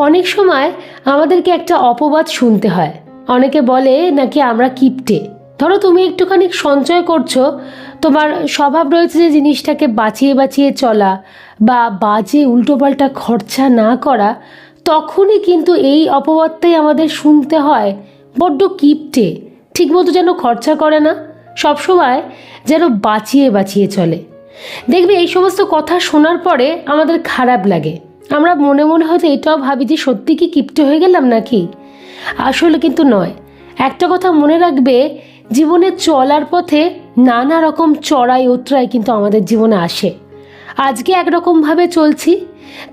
অনেক সময় আমাদেরকে একটা অপবাদ শুনতে হয়। অনেকে বলে নাকি আমরা কিপটে। ধরো তুমি একটুখানি সঞ্চয় করছো, তোমার স্বভাব রয়েছে যে জিনিসটাকে বাঁচিয়ে বাঁচিয়ে চলা বা বাজে উল্টোপাল্টা খরচা না করা, তখনই কিন্তু এই অপবাদটাই আমাদের শুনতে হয়, বড্ড কিপটে, ঠিকমতো যেন খরচা করে না, সবসময় যেন বাঁচিয়ে বাঁচিয়ে চলে। দেখবে এই সমস্ত কথা শোনার পরে আমাদের খারাপ লাগে। আমরা মনে মনে হয়তো এটাও ভাবি যে সত্যি কি কিপ্টে হয়ে গেলাম নাকি। আসলে কিন্তু নয়। একটা কথা মনে রাখবে, জীবনে চলার পথে নানা রকম চড়াই উতরাই কিন্তু আমাদের জীবনে আসে। আজকে একরকমভাবে চলছি,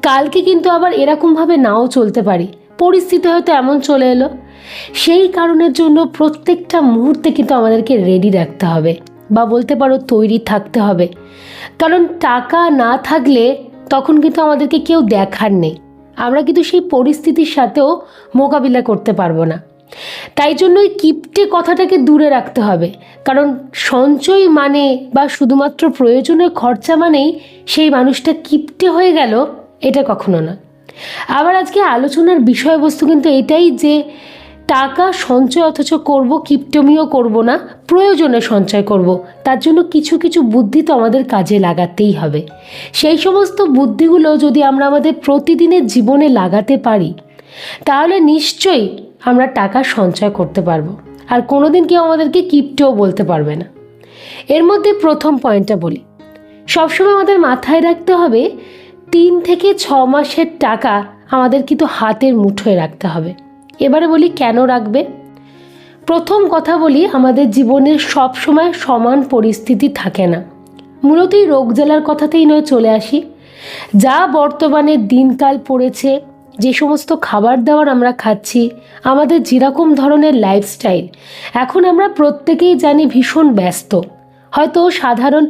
কালকে কিন্তু আবার এরকমভাবে নাও চলতে পারি, পরিস্থিতি হয়তো এমন চলে এলো। সেই কারণের জন্য প্রত্যেকটা মুহূর্তে কিন্তু আমাদেরকে রেডি রাখতে হবে, বা বলতে পারো তৈরি থাকতে হবে। কারণ টাকা না থাকলে তখন কিন্তু আমাদেরকে কেউ দেখার নেই, আমরা কিন্তু সেই পরিস্থিতির সাথেও মোকাবিলা করতে পারবো না। তাই জন্যই কিপ্টে কথাটাকে দূরে রাখতে হবে। কারণ সঞ্চয় মানে বা শুধুমাত্র প্রয়োজনীয় খরচা মানেই সেই মানুষটা কিপ্টে হয়ে গেল, এটা কখনো না। আবার আজকে আলোচনার বিষয়বস্তু কিন্তু এটাই যে টাকা সঞ্চয় অথচ করব, কিপটমিও করব না, প্রয়োজনে সঞ্চয় করব। তার জন্য কিছু কিছু বুদ্ধি তো আমাদের কাজে লাগাতেই হবে। সেই সমস্ত বুদ্ধিগুলো যদি আমরা আমাদের প্রতিদিনের জীবনে লাগাতে পারি, তাহলে নিশ্চয়ই আমরা টাকা সঞ্চয় করতে পারবো, আর কোনোদিন কেউ আমাদেরকে কিপটেও বলতে পারবে না। এর মধ্যে প্রথম পয়েন্টটা বলি, সবসময় আমাদের মাথায় রাখতে হবে 3 থেকে 6 মাসের টাকা আমাদের কিন্তু হাতের মুঠোয় রাখতে হবে। এবারে বলি কেন রাখবে। প্রথম কথা বলি, আমাদের জীবনের সব সময় সমান পরিস্থিতি থাকে না। মূলত এই রোগ জ্বালার কথাতেই নয় চলে আসি। যা বর্তমানে দিনকাল পড়েছে, যে সমস্ত খাবার দাবার আমরা খাচ্ছি, আমাদের যেরকম ধরনের লাইফস্টাইল, এখন আমরা প্রত্যেকেই জানি ভীষণ ব্যস্ত। হয়তো সাধারণ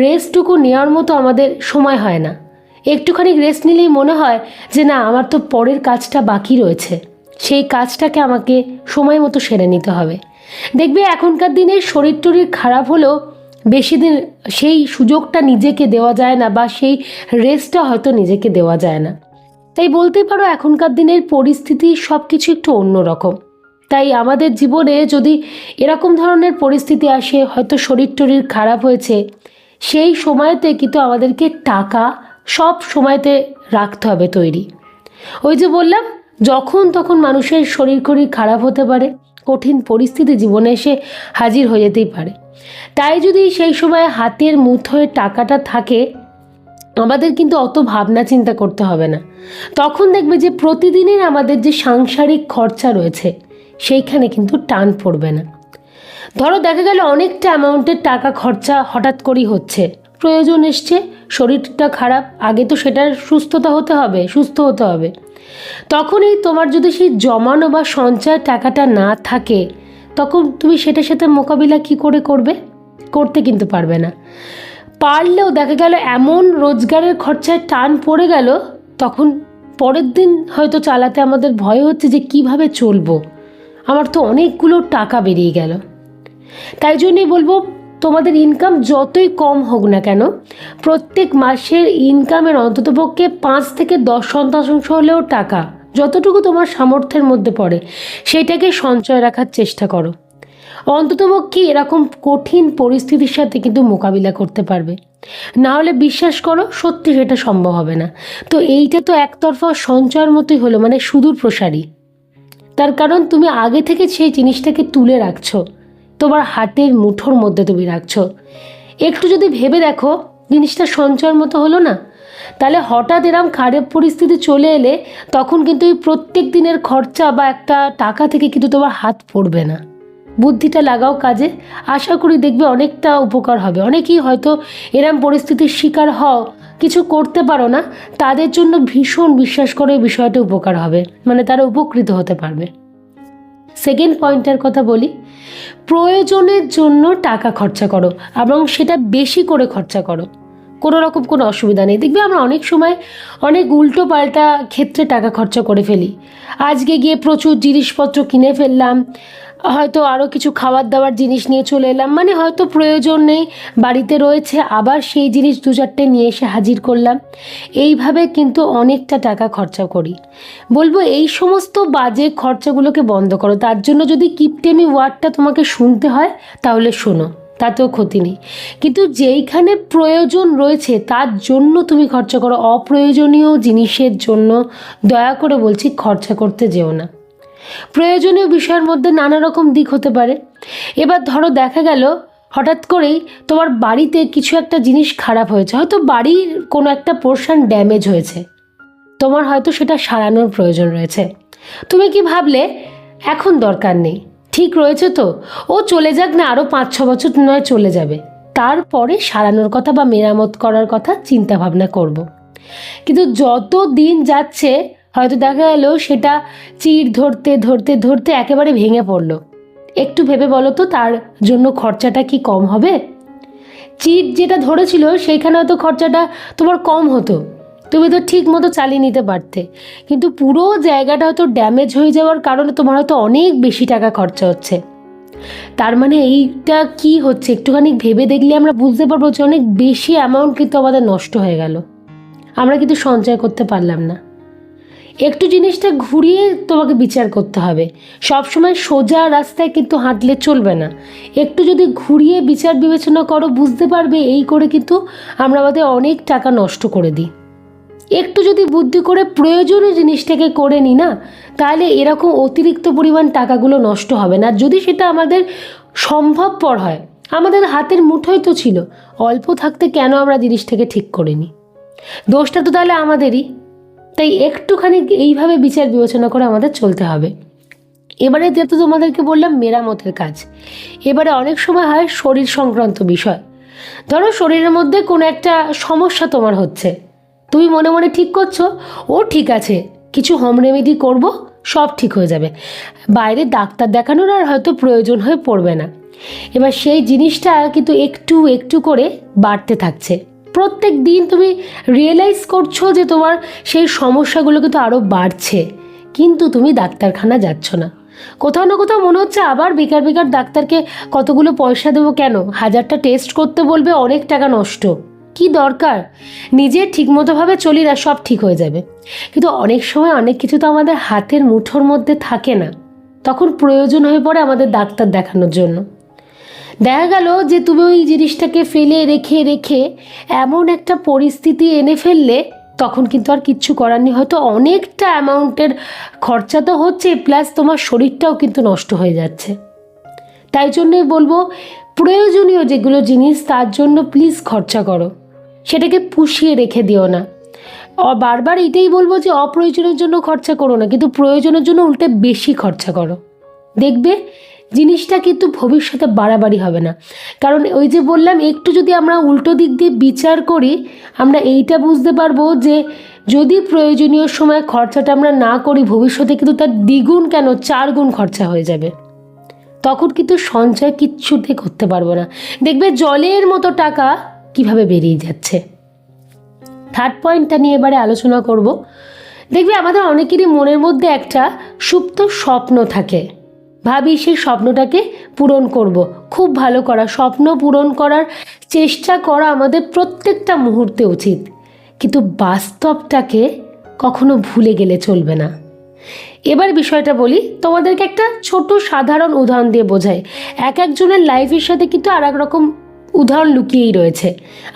রেস্টটুকু নেওয়ার মতো আমাদের সময় হয় না। একটুখানি রেস্ট নিলেই মনে হয় যে না, আমার তো পরের কাজটা বাকি রয়েছে, সেই কাজটাকে আমাকে সময় মতো সেরে নিতে হবে। দেখবে এখনকার দিনে শরীর টরীর খারাপ হলেও বেশি দিন সেই সুযোগটা নিজেকে দেওয়া যায় না, বা সেই রেস্টটা হয়তো নিজেকে দেওয়া যায় না। তাই বলতে পারো এখনকার দিনের পরিস্থিতি সব কিছু একটু অন্যরকম। তাই আমাদের জীবনে যদি এরকম ধরনের পরিস্থিতি আসে, হয়তো শরীর টরীর খারাপ হয়েছে, সেই সময়তে কিন্তু আমাদেরকে টাকা সব সময়তে রাখতে হবে তৈরি। ওই যে বললাম, যখন তখন মানুষের শরীর খারাপ হতে পারে, কঠিন পরিস্থিতি জীবনে এসে হাজির হয়ে যেতেই পারে। তাই যদি সেই সময় হাতের মুঠোয় টাকাটা থাকে, আমাদের কিন্তু অত ভাবনা চিন্তা করতে হবে না। তখন দেখবে যে প্রতিদিনের আমাদের যে সাংসারিক খরচা রয়েছে, সেইখানে কিন্তু টান পড়বে না। ধরো দেখা গেল অনেকটা অ্যামাউন্টের টাকা খরচা হঠাৎ করেই হচ্ছে, প্রয়োজন এসছে, শরীরটা খারাপ, আগে তো সেটার সুস্থ হতে হবে। তখনই তোমার যদি সেই জমানো বা সঞ্চয় টাকাটা না থাকে, তখন তুমি সেটার সাথে মোকাবিলা কি করে করবে? করতে কিন্তু পারবে না। পারলেও দেখা গেল এমন রোজগারের খরচায় টান পড়ে গেল, তখন পরের দিন হয়তো চালাতে আমাদের ভয় হচ্ছে যে কিভাবে চলবো, আমার তো অনেকগুলো টাকা বেরিয়ে গেল। তাই জন্যই বলবো, তোমাদের ইনকাম যতই কম হোক না কেন, প্রত্যেক মাসের ইনকামের অন্ততপক্ষে 5 থেকে 10% হলেও টাকা, যতটুকু তোমার সামর্থ্যের মধ্যে পড়ে, সেইটাকে সঞ্চয় রাখার চেষ্টা করো। অন্ততপক্ষে এরকম কঠিন পরিস্থিতির সাথে কিন্তু মোকাবিলা করতে পারবে। না হলে বিশ্বাস করো, সত্যি সেটা সম্ভব হবে না। তো এইটা তো একতরফা সঞ্চয়ের মতোই হলো, মানে সুদূর প্রসারী। তার কারণ তুমি আগে থেকে সেই জিনিসটাকে তুলে রাখছো, তোমার হাতের মুঠোর মধ্যে তুমি রাখছো। একটু যদি ভেবে দেখো, জিনিসটা সঞ্চয়ের মতো হলো না? তাহলে হঠাৎ এরম খারাপ পরিস্থিতি চলে এলে তখন কিন্তু এই প্রত্যেক দিনের খরচা বা একটা টাকা থেকে কিন্তু তোমার হাত পড়বে না। বুদ্ধিটা লাগাও কাজে, আশা করি দেখবে অনেকটা উপকার হবে। অনেকেই হয়তো এরম পরিস্থিতির শিকার হও, কিছু করতে পারো না, তাদের জন্য ভীষণ, বিশ্বাস করে বিষয়টা উপকার হবে, মানে তারা উপকৃত হতে পারবে। সেকেন্ড পয়েন্টের কথা বলি, প্রয়োজনের জন্য টাকা খরচা করো এবং সেটা বেশি করে খরচা করো। কোনো রকম কোনো অসুবিধা নেই। দেখবে আমরা অনেক সময় অনেক উল্টো পাল্টা ক্ষেত্রে টাকা খরচা করে ফেলি। আজকে গিয়ে প্রচুর জিনিসপত্র কিনে ফেললাম, হয়তো আরও কিছু খাবার দাবার জিনিস নিয়ে চলে এলাম, মানে হয়তো প্রয়োজন নেই, বাড়িতে রয়েছে, আবার সেই জিনিস দু চারটে নিয়ে এসে হাজির করলাম। এইভাবে কিন্তু অনেকটা টাকা খরচা করি। বলবো এই সমস্ত বাজে খরচাগুলোকে বন্ধ করো। তার জন্য যদি কিপটেমি ওয়ার্ডটা তোমাকে শুনতে হয় তাহলে শোনো, তাতেও ক্ষতি নেই। কিন্তু যেইখানে প্রয়োজন রয়েছে তার জন্য তুমি খরচা করো, অপ্রয়োজনীয় জিনিসের জন্য দয়া করে বলছি খরচা করতে যেও না। প্রয়োজনীয় বিষয়ের মধ্যে নানা রকম দিক হতে পারে। এবার ধরো দেখা গেল হঠাৎ করেই তোমার বাড়িতে কিছু একটা জিনিস খারাপ হয়েছে, হয়তো বাড়ির কোনো একটা পোর্শন ড্যামেজ হয়েছে, তোমার হয়তো সেটা সারানোর প্রয়োজন রয়েছে। তুমি কি ভাবলে এখন দরকার নেই, ঠিক রয়েছে তো, ও চলে যাক না, আরও 5-6 বছর নয় চলে যাবে, তারপরে সারানোর কথা বা মেরামত করার কথা চিন্তা ভাবনা করব। কিন্তু যত দিন যাচ্ছে হয়তো দেখা গেল সেটা চিড় ধরতে ধরতে ধরতে একেবারে ভেঙে পড়লো। একটু ভেবে বলো তো তার জন্য খরচাটা কি কম হবে? চিট যেটা ধরেছিল সেইখানে হয়তো খরচাটা তোমার কম হতো, তুমি তো ঠিক মতো চালিয়ে নিতে পারতে, কিন্তু পুরো জায়গাটা হয়তো ড্যামেজ হয়ে যাওয়ার কারণে তোমার হয়তো অনেক বেশি টাকা খরচা হচ্ছে। তার মানে এইটা কি হচ্ছে একটুখানি ভেবে দেখলে আমরা বুঝতে পারবো যে অনেক বেশি অ্যামাউন্ট কিন্তু আমাদের নষ্ট হয়ে গেল, আমরা কিন্তু সঞ্চয় করতে পারলাম না। একটু জিনিসটা ঘুরিয়ে তোমাকে বিচার করতে হবে, সবসময় সোজা রাস্তায় কিন্তু হাঁটলে চলবে না, একটু যদি ঘুরিয়ে বিচার বিবেচনা করো বুঝতে পারবে এই করে কিন্তু আমরা আমাদের অনেক টাকা নষ্ট করে দিই। একটু যদি বুদ্ধি করে প্রয়োজনীয় জিনিসটাকে করে নিই না, তাহলে এরকম অতিরিক্ত পরিমাণ টাকাগুলো নষ্ট হবে না। যদি সেটা আমাদের সম্ভবপর হয়, আমাদের হাতের মুঠোয় তো ছিল, অল্প থাকতে কেন আমরা জিনিসটাকে ঠিক করে নিই? দোষটা তো তাহলে আমাদেরই। তাই একটুখানি এইভাবে বিচার বিবেচনা করে আমাদের চলতে হবে। এবারে যেহেতু তোমাদেরকে বললাম মেরামতের কাজ, এবারে অনেক সময় হয় শরীর সংক্রান্ত বিষয়। ধরো শরীরের মধ্যে কোনো একটা সমস্যা তোমার হচ্ছে, তুমি মনে মনে ঠিক করছো ও ঠিক আছে, কিছু হোম রেমেডি করব, সব ঠিক হয়ে যাবে, বাইরে ডাক্তার দেখানোর আর হয়তো প্রয়োজন হয়ে পড়বে না। এবার সেই জিনিসটা কিন্তু একটু একটু করে বাড়তে থাকছে, প্রত্যেক দিন তুমি রিয়েলাইজ করছো যে তোমার সেই সমস্যাগুলো কিন্তু আরও বাড়ছে, কিন্তু তুমি ডাক্তারখানা যাচ্ছ না। কোথাও না কোথাও মনে হচ্ছে আবার বেকার বেকার ডাক্তারকে কতগুলো পয়সা দেবো, কেন 1000টা টেস্ট করতে বলবে, অনেক টাকা নষ্ট, কি দরকার? নিজে ঠিকমতোভাবে চলি না, সব ঠিক হয়ে যাবে। কিন্তু অনেক সময় অনেক কিছু তো আমাদের হাতের মুঠোর মধ্যে থাকে না, তখন প্রয়োজন হয়ে পড়ে আমাদের ডাক্তার দেখানোর জন্য। দেখা গেল যে তুমি ওই জিনিসটাকে ফেলে রেখে রেখে এমন একটা পরিস্থিতি এনে ফেললে, তখন কিন্তু আর কিচ্ছু করার নেই, হয়তো অনেকটা অ্যামাউন্টের খরচা তো হচ্ছে, প্লাস তোমার শরীরটাও কিন্তু নষ্ট হয়ে যাচ্ছে। তাই জন্যই বলবো প্রয়োজনীয় যেগুলো জিনিস তার জন্য প্লিজ খরচা করো, সেটাকে পুষিয়ে রেখে দিও না। বারবার এটাই বলবো যে অপ্রয়োজনের জন্য খরচা করো না, কিন্তু প্রয়োজনের জন্য উল্টে বেশি খরচা করো, দেখবে জিনিসটা কিন্তু ভবিষ্যতে বাড়াবাড়ি হবে না। কারণ ওই যে বললাম, একটু যদি আমরা উল্টো দিক দিয়ে বিচার করি, আমরা এইটা বুঝতে পারবো যে যদি প্রয়োজনীয় সময় খরচাটা আমরা না করি, ভবিষ্যতে কিন্তু তার দ্বিগুণ কেন 4 গুণ খরচা হয়ে যাবে, তখন কিন্তু সঞ্চয় কিচ্ছুতে করতে পারবো না, দেখবে জলের মতো টাকা কিভাবে বেরিয়ে যাচ্ছে। থার্ড পয়েন্টটা নিয়ে এবারে আলোচনা করব। দেখবে আমাদের অনেকেরই মনের মধ্যে একটা সুপ্ত স্বপ্ন থাকে, ভাবি সেই স্বপ্নটাকে পূরণ করব, খুব ভালো করা স্বপ্ন পূরণ করার চেষ্টা করা আমাদের প্রত্যেকটা মুহূর্তে উচিত, কিন্তু বাস্তবটাকে কখনো ভুলে গেলে চলবে না। এবার বিষয়টা বলি তোমাদেরকে, একটা ছোট সাধারণ উদাহরণ দিয়ে বোঝাই। এক একজনের লাইফের সাথে কিন্তু আর এক রকম উদাহরণ লুকিয়েই রয়েছে।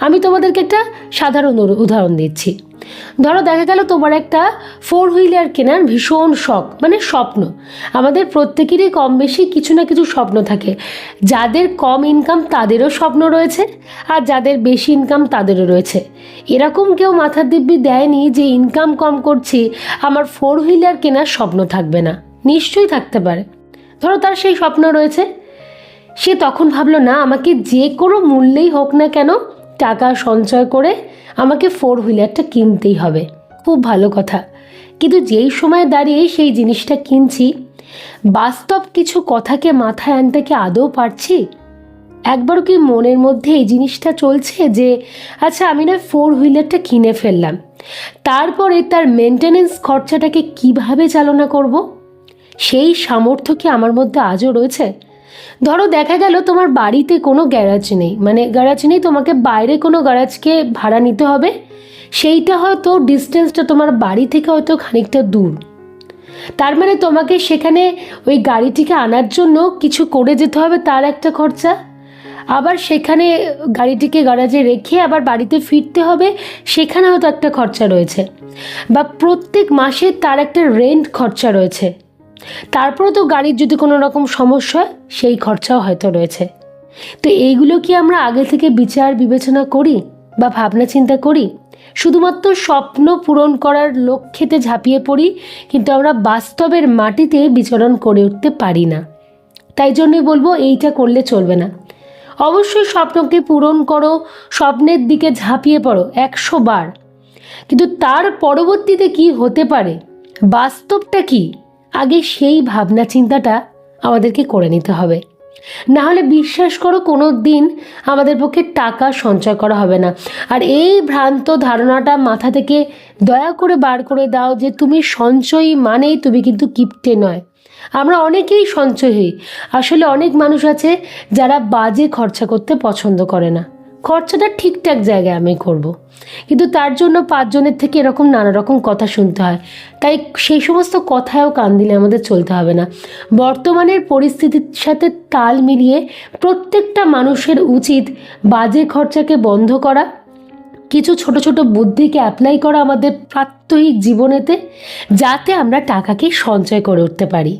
আমি তোমাদেরকে একটা সাধারণ উদাহরণ দিচ্ছি। ধরো দেখা গেল তোমার একটা 4 হুইলার কেনার ভীষণ শখ, মানে স্বপ্ন। আমাদের প্রত্যেকেরই কম বেশি কিছু না কিছু স্বপ্ন থাকে, যাদের কম ইনকাম তাদেরও স্বপ্ন রয়েছে, আর যাদের বেশি ইনকাম তাদেরও রয়েছে। এরকম কেউ মাথার দিব্যি দেয়নি যে ইনকাম কম করছি, আমার 4 হুইলার কেনার স্বপ্ন থাকবে না, নিশ্চয়ই থাকতে পারে। ধরো তার সেই স্বপ্ন রয়েছে, সে তখন ভাবলো না আমাকে যে কোনো মূল্যেই হোক না কেন টাকা সঞ্চয় করে আমাকে 4 হুইলারটা কিনতেই হবে, খুব ভালো কথা। কিন্তু যেই সময় দাঁড়িয়ে সেই জিনিসটা কিনছি, বাস্তব কিছু কথাকে মাথায় আনতে কি আদৌ পারছি? একবারও কি মনের মধ্যে এই জিনিসটা চলছে যে আচ্ছা আমি না 4 হুইলারটা কিনে ফেললাম, তারপরে তার মেনটেনেন্স খরচাটাকে কিভাবে চালনা করব? সেই সামর্থ্য কি আমার মধ্যে আজও রয়েছে? ধরো দেখা গেল তোমার বাড়িতে কোনো গ্যারাজ নেই, মানে গ্যারাজ নেই, তোমাকে বাইরে কোনো গ্যারাজকে ভাড়া নিতে হবে, সেইটা হয়তো ডিস্টেন্সটা তোমার বাড়ি থেকে হয়তো খানিকটা দূর। তার মানে তোমাকে সেখানে ওই গাড়িটিকে আনার জন্য কিছু করে যেতে হবে, তার একটা খরচা। আবার সেখানে গাড়িটিকে গ্যারাজে রেখে আবার বাড়িতে ফিরতে হবে, সেখানে হয়তো একটা খরচা রয়েছে। বা প্রত্যেক মাসে তার একটা রেন্ট খরচা রয়েছে। তারপরে তো গাড়ির যদি কোনো রকম সমস্যা হয় সেই খরচাও হয়তো রয়েছে। তো এইগুলো কি আমরা আগে থেকে বিচার বিবেচনা করি বা ভাবনা চিন্তা করি? শুধুমাত্র স্বপ্ন পূরণ করার লক্ষ্যেতে ঝাঁপিয়ে পড়ি, কিন্তু আমরা বাস্তবের মাটিতে বিচরণ করে উঠতে পারি না। তাই জন্যই বলবো এইটা করলে চলবে না। অবশ্যই স্বপ্নকে পূরণ করো, স্বপ্নের দিকে ঝাঁপিয়ে পড়ো 100 বার, কিন্তু তার পরবর্তীতে কি হতে পারে, বাস্তবটা কি, আগে সেই ভাবনা চিন্তাটা আমাদেরকে করে নিতে হবে। না হলে বিশ্বাস করো কোনো দিন আমাদের পক্ষে টাকা সঞ্চয় করা হবে না। আর এই ভ্রান্ত ধারণাটা মাথা থেকে দয়া করে বার করে দাও যে তুমি সঞ্চয়ী মানেই তুমি কিন্তু কিপ্টে নয়। আমরা অনেকেই সঞ্চয় হই, আসলে অনেক মানুষ আছে যারা বাজে খরচা করতে পছন্দ করে না। খরচাটা ঠিকঠাক জায়গায় আমি করব, কিন্তু তার জন্য 5 জনের থেকে এরকম নানা রকম কথা শুনতে হয়। তাই সেই সমস্ত কথায়ও কান দিলে আমাদের চলতে হবে না। বর্তমানের পরিস্থিতির সাথে তাল মিলিয়ে প্রত্যেকটা মানুষের উচিত বাজে খরচাকে বন্ধ করা, কিছু ছোট ছোট বুদ্ধিকে অ্যাপ্লাই করা আমাদের প্রাত্যহিক জীবনেতে, যাতে আমরা টাকাকে সঞ্চয় করে উঠতে পারি।